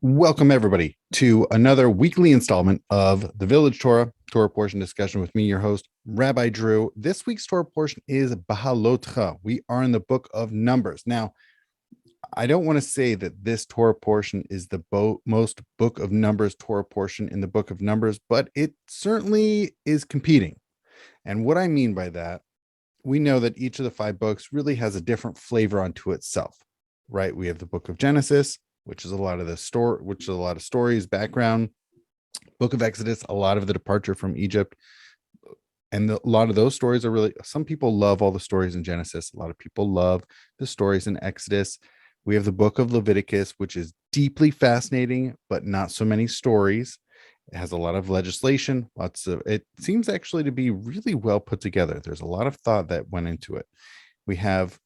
Welcome, everybody, to another weekly installment of the Village Torah portion discussion with me, your host, Rabbi Drew. This week's Torah portion is Beha'alotekha. We are in the book of Numbers. Now, I don't want to say that this Torah portion is the most book of Numbers Torah portion in the book of Numbers, but it certainly is competing. And what I mean by that, we know that each of the five books really has a different flavor unto itself, right? We have the book of Genesis, which is a lot of the story, which is a lot of stories, background. Book of Exodus, a lot of the departure from Egypt. And a lot of those stories are really, some people love all the stories in Genesis. A lot of people love the stories in Exodus. We have the book of Leviticus, which is deeply fascinating, but not so many stories. It has a lot of legislation. It seems actually to be really well put together. There's a lot of thought that went into it. We have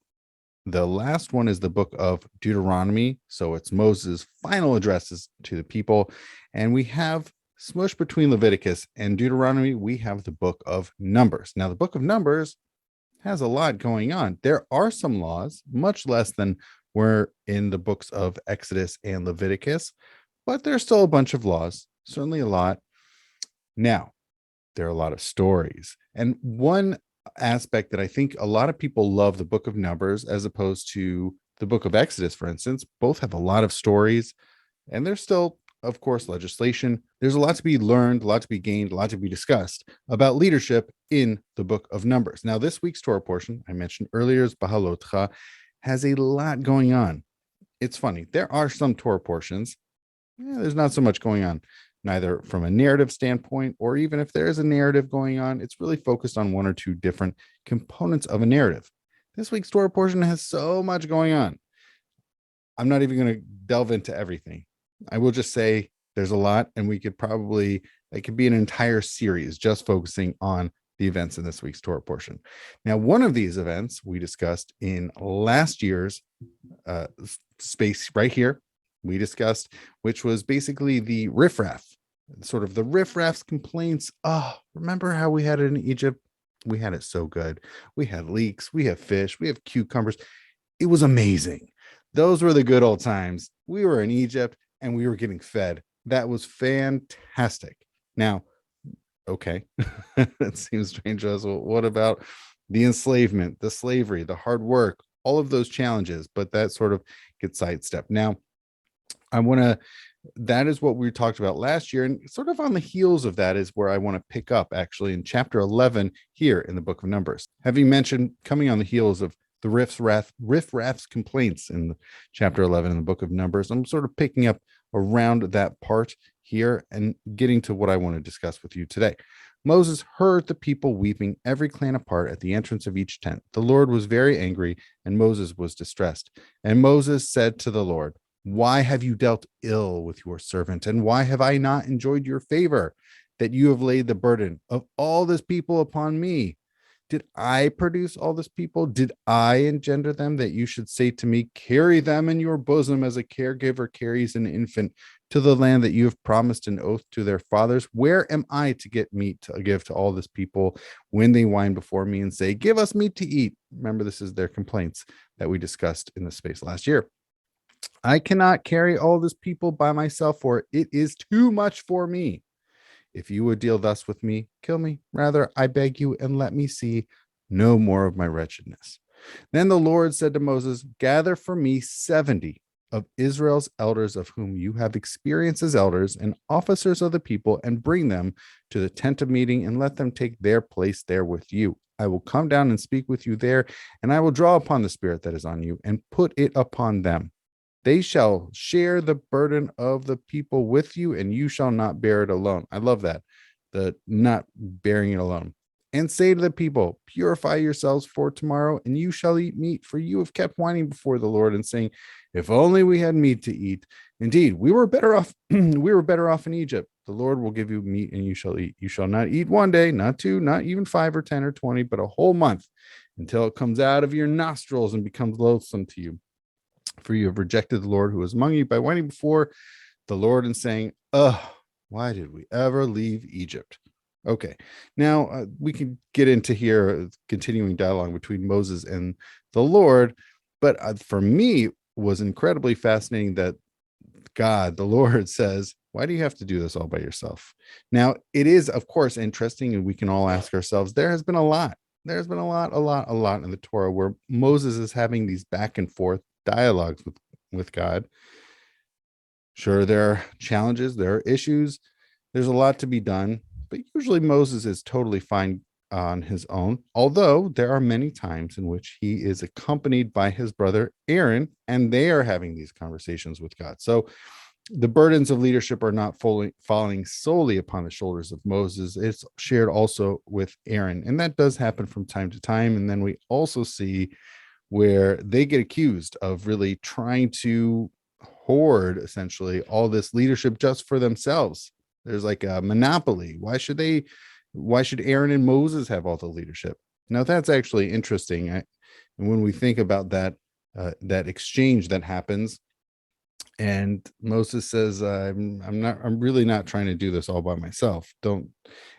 the last one is the book of Deuteronomy. So it's Moses' final addresses to the people. And we have smushed between Leviticus and Deuteronomy, we have the book of Numbers. Now, the book of Numbers has a lot going on. There are some laws, much less than were in the books of Exodus and Leviticus, but there's still a bunch of laws, certainly a lot. Now, there are a lot of stories. And one aspect that I think a lot of people love the book of Numbers as opposed to the book of Exodus, for instance, both have a lot of stories, and there's still, of course, legislation. There's a lot to be learned, a lot to be gained, a lot to be discussed about leadership in the book of Numbers. Now, this week's Torah portion I mentioned earlier is Beha'alotekha, has a lot going on. It's funny. There are some Torah portions. There's not so much going on, neither from a narrative standpoint, or even if there is a narrative going on, it's really focused on one or two different components of a narrative. This week's Torah portion has so much going on. I'm not even going to delve into everything. I will just say there's a lot, and it could be an entire series just focusing on the events in this week's Torah portion. Now, one of these events we discussed in last year's space right here, we discussed, which was basically the riffraff, sort of the riffraff's complaints. Oh, remember how we had it in Egypt? We had it so good. We had leeks, we have fish, we have cucumbers. It was amazing. Those were the good old times. We were in Egypt and we were getting fed. That was fantastic. Now, okay, that seems strange to us. Well, what about the enslavement, the slavery, the hard work, all of those challenges? But that sort of gets sidestepped. Now, that is what we talked about last year. And sort of on the heels of that is where I want to pick up actually in chapter 11 here in the book of Numbers. Having mentioned coming on the heels of the riffraff's complaints in chapter 11 in the book of Numbers, I'm sort of picking up around that part here and getting to what I want to discuss with you today. Moses heard the people weeping, every clan apart at the entrance of each tent. The Lord was very angry, and Moses was distressed. And Moses said to the Lord, "Why have you dealt ill with your servant? And why have I not enjoyed your favor, that you have laid the burden of all this people upon me? Did I produce all this people? Did I engender them, that you should say to me, carry them in your bosom as a caregiver carries an infant to the land that you have promised an oath to their fathers? Where am I to get meat to give to all this people when they whine before me and say, give us meat to eat?" Remember, this is their complaints that we discussed in the space last year. "I cannot carry all this people by myself, for it is too much for me. If you would deal thus with me, kill me. Rather, I beg you, and let me see no more of my wretchedness." Then the Lord said to Moses, "Gather for me 70 of Israel's elders, of whom you have experience as elders and officers of the people, and bring them to the tent of meeting, and let them take their place there with you. I will come down and speak with you there, and I will draw upon the spirit that is on you and put it upon them. They shall share the burden of the people with you, and you shall not bear it alone." I love that, the not bearing it alone. "And say to the people, purify yourselves for tomorrow, and you shall eat meat, for you have kept whining before the Lord and saying, if only we had meat to eat. Indeed, we were better off. We were better off in Egypt. The Lord will give you meat, and you shall eat. You shall not eat one day, not two, not even 5 or 10 or 20, but a whole month, until it comes out of your nostrils and becomes loathsome to you. For you have rejected the Lord who was among you by whining before the Lord and saying, why did we ever leave Egypt?" Okay, now we can get into here continuing dialogue between Moses and the Lord, but for me, was incredibly fascinating that God, the Lord says, why do you have to do this all by yourself? Now, it is, of course, interesting, and we can all ask ourselves, there has been a lot. There's been a lot in the Torah where Moses is having these back and forth dialogues with God. Sure, there are challenges, there are issues, there's a lot to be done, but usually Moses is totally fine on his own, although there are many times in which he is accompanied by his brother Aaron, and they are having these conversations with God. So the burdens of leadership are not fully falling solely upon the shoulders of Moses. It's shared also with Aaron, and that does happen from time to time. And then we also see where they get accused of really trying to hoard essentially all this leadership just for themselves. There's like a monopoly. Why should Aaron and Moses have all the leadership? Now that's actually interesting. And when we think about that, that exchange that happens, and Moses says, I'm really not trying to do this all by myself.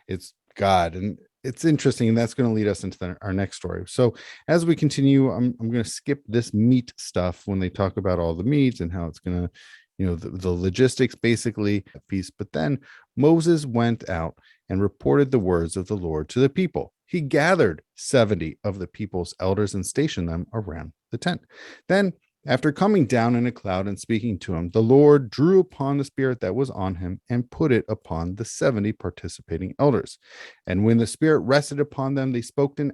It's God. And it's interesting. And that's going to lead us into our next story. So as we continue, I'm going to skip this meat stuff when they talk about all the meats and how it's going to, the logistics basically piece. But then Moses went out and reported the words of the Lord to the people. He gathered 70 of the people's elders and stationed them around the tent. Then after coming down in a cloud and speaking to him, the Lord drew upon the spirit that was on him and put it upon the 70 participating elders. And when the spirit rested upon them, they spoke in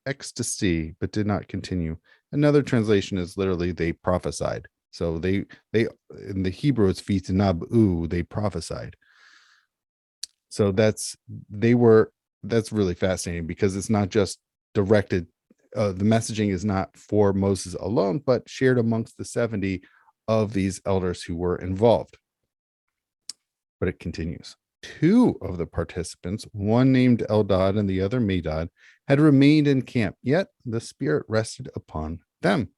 ecstasy, but did not continue. Another translation is literally they prophesied. So they in the Hebrew it's vitnabu, they prophesied. So that's really fascinating because it's not just directed. The messaging is not for Moses alone, but shared amongst the 70 of these elders who were involved. But it continues. 2 of the participants, one named Eldad and the other Medad, had remained in camp, yet the Spirit rested upon them.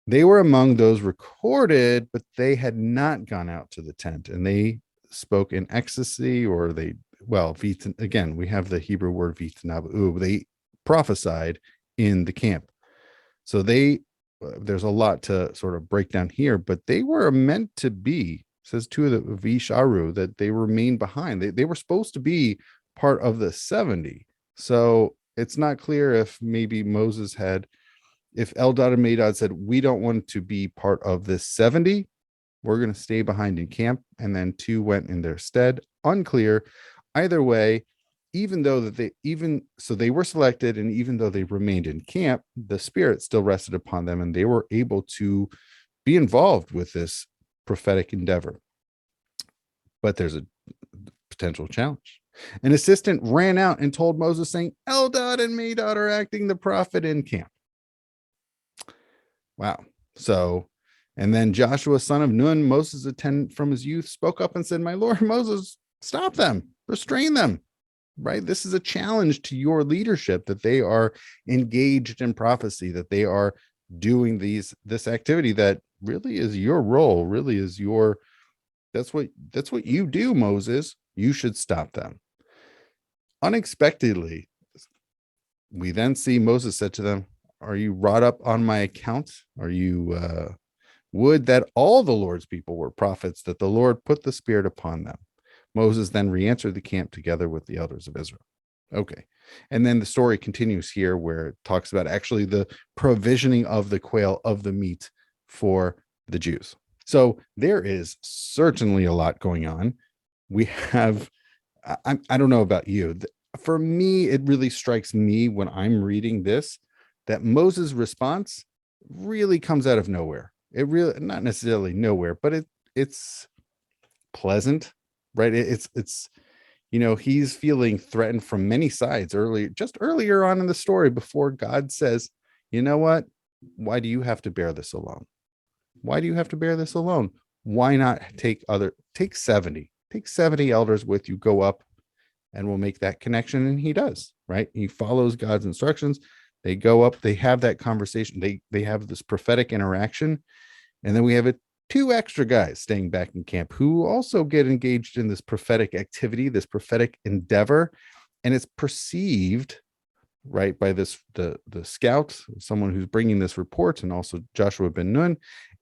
They were among those recorded, but they had not gone out to the tent, and they spoke in ecstasy, or again, we have the Hebrew word vitnabu. They prophesied in the camp. So there's a lot to sort of break down here, but they were meant to be, says 2 of the Visharu, that they remained behind. They were supposed to be part of the 70. So it's not clear if maybe if Eldad and Medad said, we don't want to be part of this 70, we're going to stay behind in camp, and then 2 went in their stead. Unclear. Either way, they were selected, and even though they remained in camp, the Spirit still rested upon them, and they were able to be involved with this prophetic endeavor. But there's a potential challenge. An assistant ran out and told Moses, saying, Eldad and Medad are acting the prophet in camp. Wow. So, and then Joshua, son of Nun, Moses' attendant from his youth, spoke up and said, my Lord Moses, stop them, restrain them. Right? This is a challenge to your leadership, that they are engaged in prophecy, that they are doing this activity that really is your role, really is that's what you do, Moses. You should stop them. Unexpectedly, we then see Moses said to them, are you wrought up on my account? Are you would that all the Lord's people were prophets, that the Lord put the Spirit upon them? Moses then re-entered the camp together with the elders of Israel. Okay. And then the story continues here where it talks about actually the provisioning of the quail, of the meat for the Jews. So there is certainly a lot going on. We have, I don't know about you. For me, it really strikes me when I'm reading this, that Moses' response really comes out of nowhere. It really, not necessarily nowhere, but it's pleasant. Right. It's he's feeling threatened from many sides earlier on in the story, before God says, you know what? Why do you have to bear this alone? Why do you have to bear this alone? Why not take 70 elders with you, go up, and we'll make that connection. And he does, right? He follows God's instructions. They go up, they have that conversation. They have this prophetic interaction. And then we have 2 extra guys staying back in camp who also get engaged in this prophetic activity, this prophetic endeavor. And it's perceived, right, by the scout, someone who's bringing this report, and also Joshua ben Nun.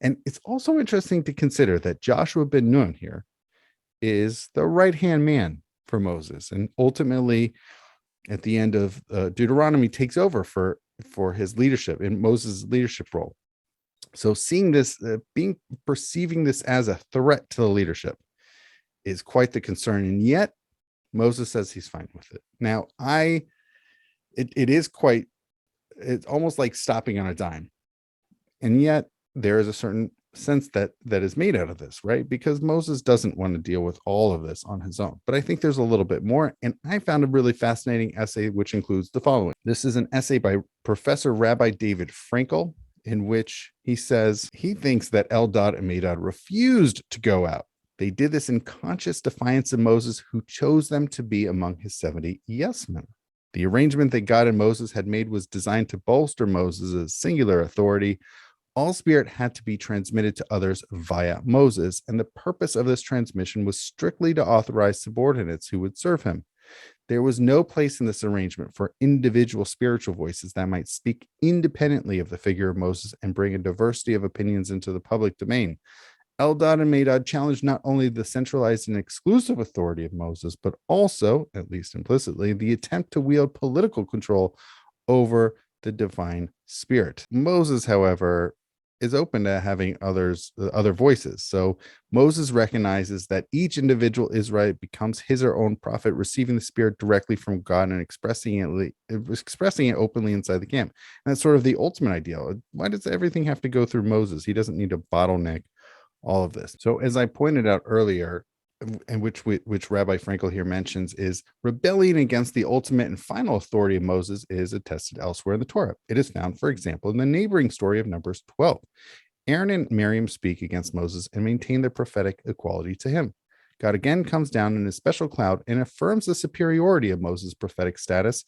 And it's also interesting to consider that Joshua ben Nun here is the right-hand man for Moses. And ultimately, at the end of Deuteronomy, takes over for his leadership in Moses' leadership role. So seeing this, perceiving this as a threat to the leadership is quite the concern. And yet Moses says he's fine with it. Now, it's almost like stopping on a dime. And yet there is a certain sense that is made out of this, right? Because Moses doesn't want to deal with all of this on his own. But I think there's a little bit more. And I found a really fascinating essay, which includes the following. This is an essay by Professor Rabbi David Frankel, in which he says he thinks that Eldad and Medad refused to go out. They did this in conscious defiance of Moses, who chose them to be among his 70 yes men. The arrangement that God and Moses had made was designed to bolster Moses' singular authority. All spirit had to be transmitted to others via Moses, and the purpose of this transmission was strictly to authorize subordinates who would serve him. There was no place in this arrangement for individual spiritual voices that might speak independently of the figure of Moses and bring a diversity of opinions into the public domain. Eldad and Medad challenged not only the centralized and exclusive authority of Moses, but also, at least implicitly, the attempt to wield political control over the divine spirit. Moses, however, is open to having other voices. So Moses recognizes that each individual Israelite becomes his or own prophet, receiving the spirit directly from God and expressing it openly inside the camp. And that's sort of the ultimate ideal. Why does everything have to go through Moses? He doesn't need to bottleneck all of this. So as I pointed out earlier, and which Rabbi Frankel here mentions, is rebellion against the ultimate and final authority of Moses is attested elsewhere in the Torah. It is found, for example, in the neighboring story of Numbers 12. Aaron and Miriam speak against Moses and maintain their prophetic equality to him. God again comes down in a special cloud and affirms the superiority of Moses' prophetic status.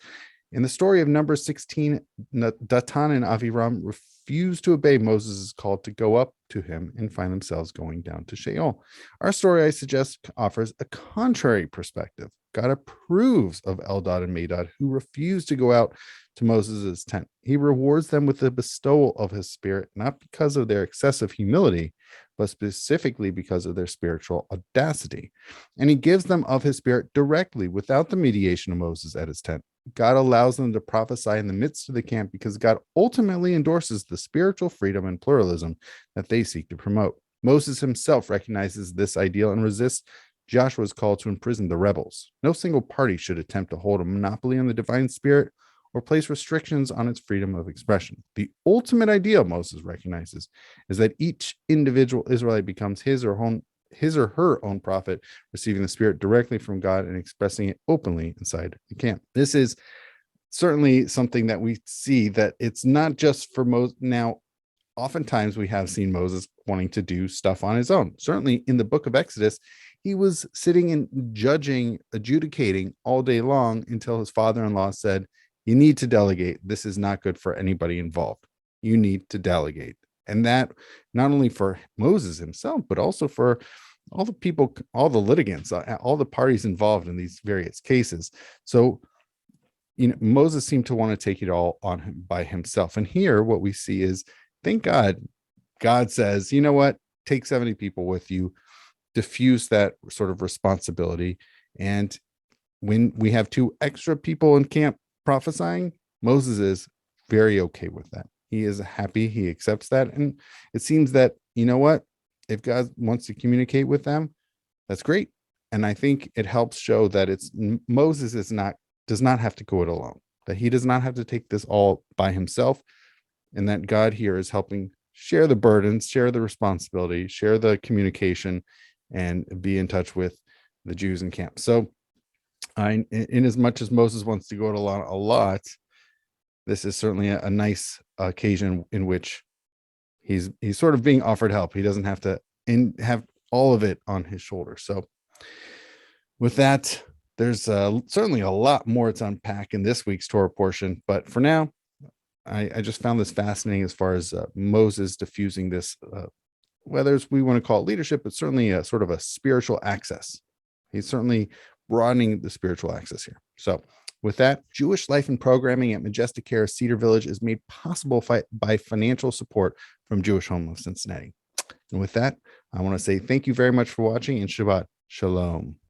In the story of Numbers 16, Datan and Aviram refuse to obey Moses' call to go up to him and find themselves going down to Sheol. Our story, I suggest, offers a contrary perspective. God approves of Eldad and Medad, who refuse to go out to Moses' tent. He rewards them with the bestowal of his spirit, not because of their excessive humility, but specifically because of their spiritual audacity. And he gives them of his spirit directly, without the mediation of Moses at his tent. God allows them to prophesy in the midst of the camp because God ultimately endorses the spiritual freedom and pluralism that they seek to promote. Moses himself recognizes this ideal and resists Joshua's call to imprison the rebels. No single party should attempt to hold a monopoly on the divine spirit or place restrictions on its freedom of expression. The ultimate ideal, Moses recognizes, is that each individual Israelite becomes his or her own prophet, receiving the spirit directly from God and expressing it openly inside the camp. This is certainly something that we see, that it's not just for Moses. Now, oftentimes we have seen Moses wanting to do stuff on his own. Certainly in the book of Exodus, he was sitting and adjudicating all day long until his father-in-law said, "You need to delegate. This is not good for anybody involved. You need to delegate." And that not only for Moses himself, but also for all the people, all the litigants, all the parties involved in these various cases. So, Moses seemed to want to take it all on him by himself. And here what we see is, thank God, God says, you know what, take 70 people with you, diffuse that sort of responsibility. And when we have 2 extra people in camp prophesying, Moses is very okay with that. He is happy. He accepts that. And it seems that, you know what, if God wants to communicate with them, that's great. And I think it helps show that Moses does not have to go it alone, that he does not have to take this all by himself, and that God here is helping share the burdens, share the responsibility, share the communication, and be in touch with the Jews in camp. So in as much as Moses wants to go it alone a lot, this is certainly a nice occasion in which he's sort of being offered help. He doesn't have to have all of it on his shoulders. So with that, there's certainly a lot more to unpack in this week's Torah portion. But for now, I just found this fascinating as far as Moses diffusing this, whether we want to call it leadership, but certainly a sort of a spiritual access. He's certainly broadening the spiritual access here. So with that, Jewish life and programming at Majestic Care Cedar Village is made possible by financial support from Jewish Home of Cincinnati. And with that, I want to say thank you very much for watching and Shabbat Shalom.